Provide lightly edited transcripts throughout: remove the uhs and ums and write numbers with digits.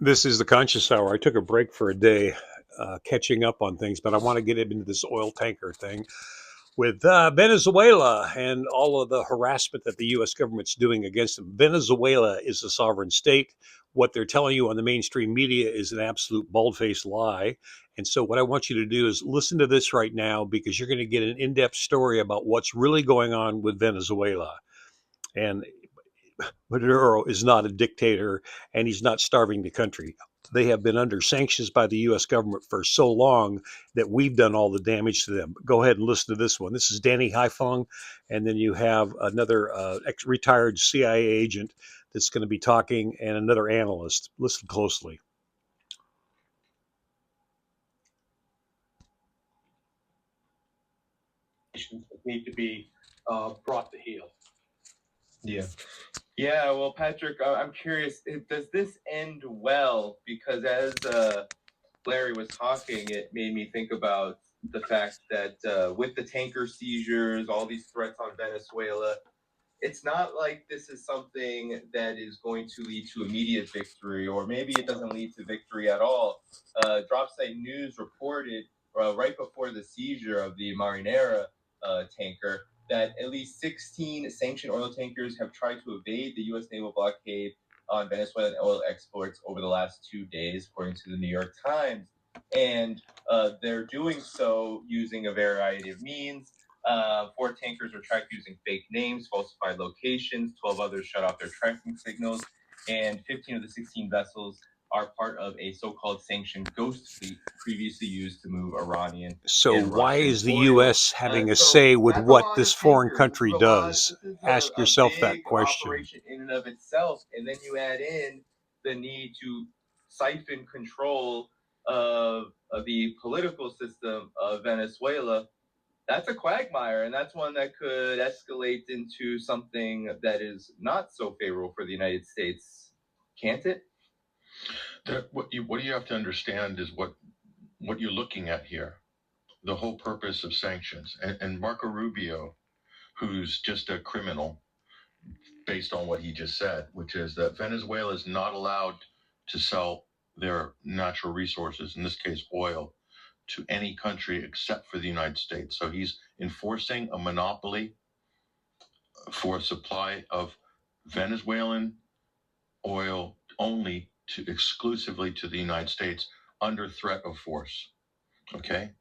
This is the Conscious Hour. I took a break for a day, catching up on things, but I want to get into this oil tanker thing with Venezuela and all of the harassment that the U.S. government's doing against them. Venezuela is a sovereign state. What they're telling you on the mainstream media is an absolute bald-faced lie. And so, what I want you to do is listen to this right now because you're going to get an in-depth story about what's really going on with Venezuela. And Maduro is not a dictator and he's not starving the country. They have been under sanctions by the U.S. government for so long that we've done all the damage to them. Go ahead and listen to this one. This is Danny Haifeng, and then you have another retired CIA agent that's going to be talking, and another analyst. Listen closely. Need to be brought to heel. Yeah. Yeah, well, Patrick, I'm curious, does this end well? Because as Larry was talking, it made me think about the fact that with the tanker seizures, all these threats on Venezuela, it's not like this is something that is going to lead to immediate victory, or maybe it doesn't lead to victory at all. Dropsite News reported right before the seizure of the Marinera tanker that at least 16 sanctioned oil tankers have tried to evade the U.S. naval blockade on Venezuelan oil exports over the last 2 days, according to the New York Times. And they're doing so using a variety of means. 4 tankers were tracked using fake names, falsified locations. 12 others shut off their tracking signals, and 15 of the 16 vessels are part of a so-called sanctioned ghost fleet previously used to move Iranian. So, and why Russian is the oil. U.S. having a So say with that's a what lot this of foreign tankers. This country is a lot. does? This is Ask a yourself that big question. operation in and of itself, and then you add in the need to siphon control of the political system of Venezuela. That's a quagmire, and that's one that could escalate into something that is not so favorable for the United States, can't it? What you have to understand is what you're looking at here. The whole purpose of sanctions, and Marco Rubio, who's just a criminal, based on what he just said, which is that Venezuela is not allowed to sell their natural resources, in this case oil, to any country except for the United States. So he's enforcing a monopoly for supply of Venezuelan oil only to exclusively to the United States under threat of force. Okay.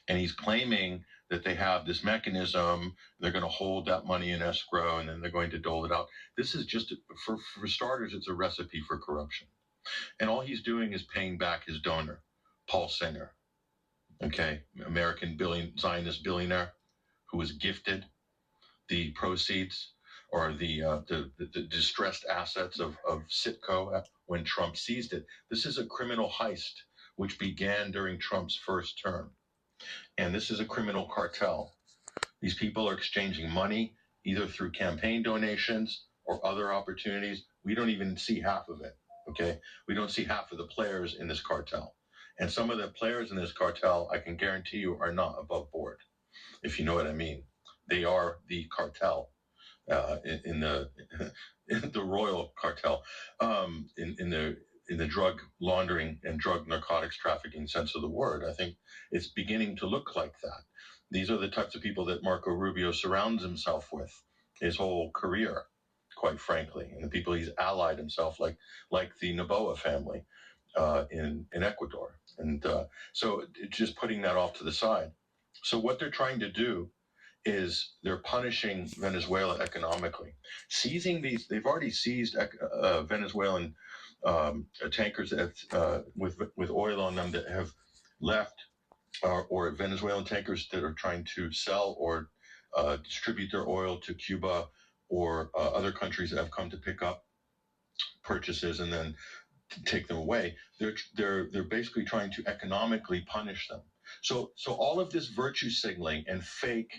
And he's claiming that they have this mechanism, they're going to hold that money in escrow and then they're going to dole it out. This is just, for starters, it's a recipe for corruption. And all he's doing is paying back his donor, Paul Singer, okay, American Zionist billionaire who was gifted the proceeds or the distressed assets of Citco when Trump seized it. This is a criminal heist which began during Trump's first term. And this is a criminal cartel. These people are exchanging money either through campaign donations or other opportunities. We don't even see half of it. Okay. We don't see half of the players in this cartel. And some of the players in this cartel, I can guarantee you, are not above board, if you know what I mean. They are the cartel in the in the royal cartel, in the drug laundering and drug narcotics trafficking sense of the word. I think it's beginning to look like that. These are the types of people that Marco Rubio surrounds himself with his whole career, quite frankly, and the people he's allied himself like the Noboa family in Ecuador. And so just putting that off to the side. So what they're trying to do is they're punishing Venezuela economically. Seizing these, they've already seized Venezuelan tankers that with oil on them that have left, or Venezuelan tankers that are trying to sell or distribute their oil to Cuba or other countries that have come to pick up purchases and then take them away. They're basically trying to economically punish them. So all of this virtue signaling and fake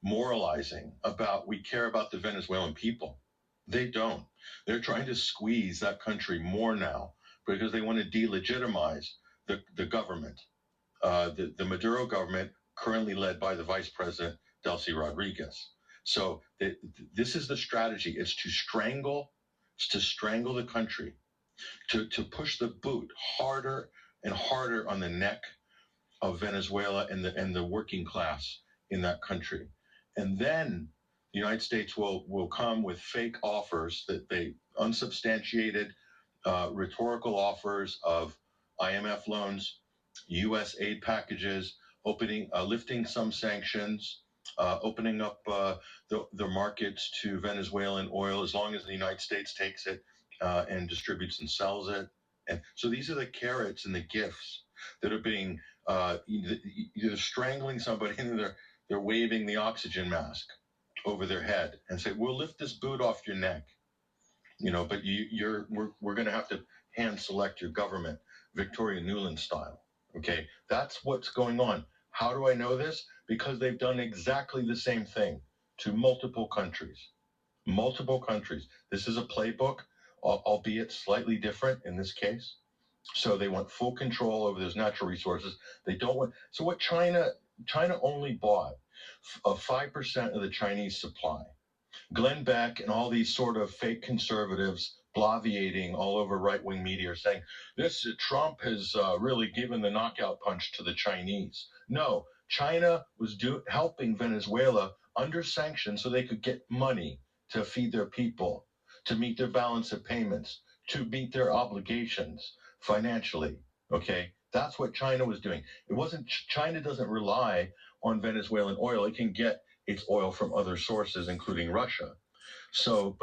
moralizing about we care about the Venezuelan people, they don't. They're trying to squeeze that country more now because they want to delegitimize the government, the Maduro government, currently led by the Vice President Delcy Rodriguez. So this is the strategy: it's to strangle the country to push the boot harder and harder on the neck of Venezuela and the working class in that country. And then the United States will come with fake offers that they unsubstantiated rhetorical offers of IMF loans, U.S. aid packages, lifting some sanctions, opening up the markets to Venezuelan oil as long as the United States takes it and distributes and sells it. And so these are the carrots and the gifts that are being either strangling somebody and they're waving the oxygen mask over their head and say, "We'll lift this boot off your neck." But we're going to have to hand select your government, Victoria Nuland style. Okay, that's what's going on. How do I know this? Because they've done exactly the same thing to multiple countries. Multiple countries. This is a playbook, albeit slightly different in this case. So they want full control over those natural resources. They don't want. So what China only bought 5% of the Chinese supply. Glenn Beck and all these sort of fake conservatives bloviating all over right-wing media are saying this Trump has really given the knockout punch to the Chinese. No, China was helping Venezuela under sanctions so they could get money to feed their people, to meet their balance of payments, to meet their obligations financially. Okay, that's what China was doing. It wasn't. China doesn't rely on Venezuelan oil. It can get its oil from other sources, including Russia. So,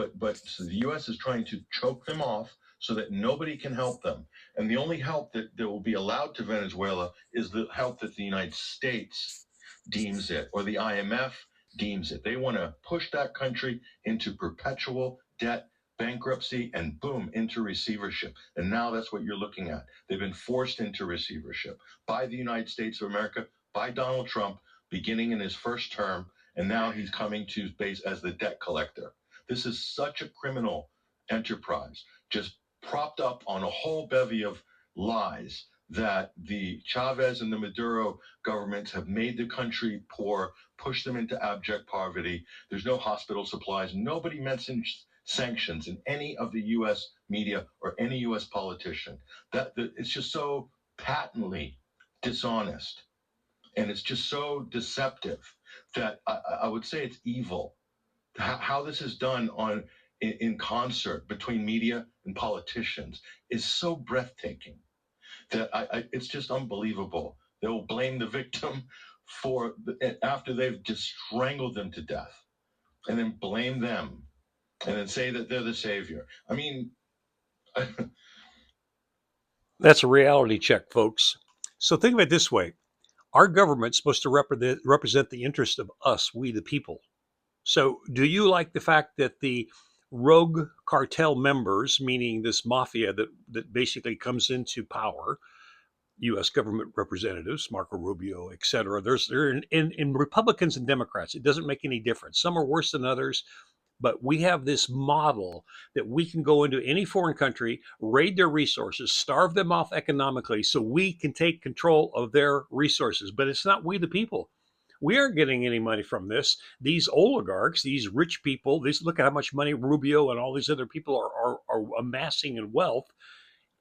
so the U.S. is trying to choke them off so that nobody can help them. And the only help that will be allowed to Venezuela is the help that the United States deems it, or the IMF deems it. They want to push that country into perpetual debt, bankruptcy, and boom, into receivership. And now that's what you're looking at. They've been forced into receivership by the United States of America, by Donald Trump, beginning in his first term, and now he's coming to base as the debt collector. This is such a criminal enterprise, just propped up on a whole bevy of lies that the Chavez and the Maduro governments have made the country poor, pushed them into abject poverty. There's no hospital supplies. Nobody mentions sanctions in any of the U.S. media or any U.S. politician. It's just so patently dishonest, and it's just so deceptive that I would say it's evil. How this is done in concert between media and politicians is so breathtaking that it's just unbelievable. They will blame the victim after they've just strangled them to death, and then blame them, and then say that they're the savior. I mean, That's a reality check, folks. So think of it this way: our government's supposed to represent the interest of us, we the people. So, do you like the fact that the rogue cartel members, meaning this mafia that basically comes into power, U.S. government representatives, Marco Rubio, et cetera, they're in Republicans and Democrats. It doesn't make any difference. Some are worse than others. But we have this model that we can go into any foreign country, raid their resources, starve them off economically so we can take control of their resources. But it's not we the people. We aren't getting any money from this. These oligarchs, these rich people, look at how much money Rubio and all these other people are amassing in wealth.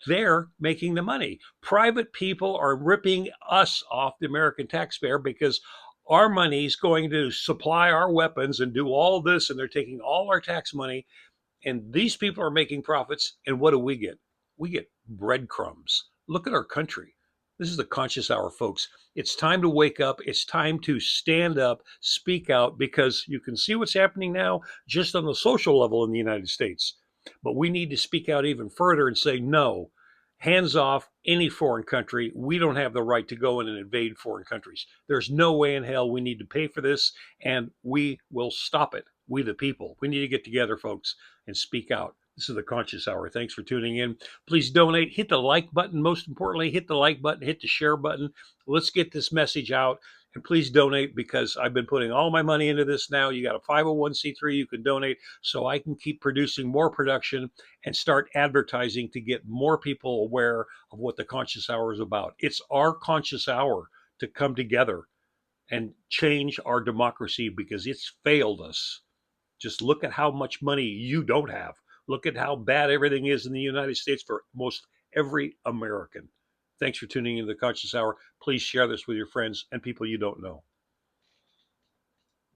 They're making the money. Private people are ripping us off, the American taxpayer, because our money's going to supply our weapons and do all this, and they're taking all our tax money. And these people are making profits. And what do we get? We get breadcrumbs. Look at our country. This is the conscious hour, folks. It's time to wake up. It's time to stand up, speak out, because you can see what's happening now just on the social level in the United States. But we need to speak out even further and say, no, hands off any foreign country. We don't have the right to go in and invade foreign countries. There's no way in hell we need to pay for this, and we will stop it. We, the people. We need to get together, folks, and speak out. This is the Conscious Hour. Thanks for tuning in. Please donate. Hit the like button. Most importantly, hit the like button, hit the share button. Let's get this message out. And please donate, because I've been putting all my money into this now. You got a 501c3 you can donate so I can keep producing more production and start advertising to get more people aware of what the Conscious Hour is about. It's our conscious hour to come together and change our democracy because it's failed us. Just look at how much money you don't have. Look at how bad everything is in the United States for most every American. Thanks for tuning in to the Conscious Hour. Please share this with your friends and people you don't know.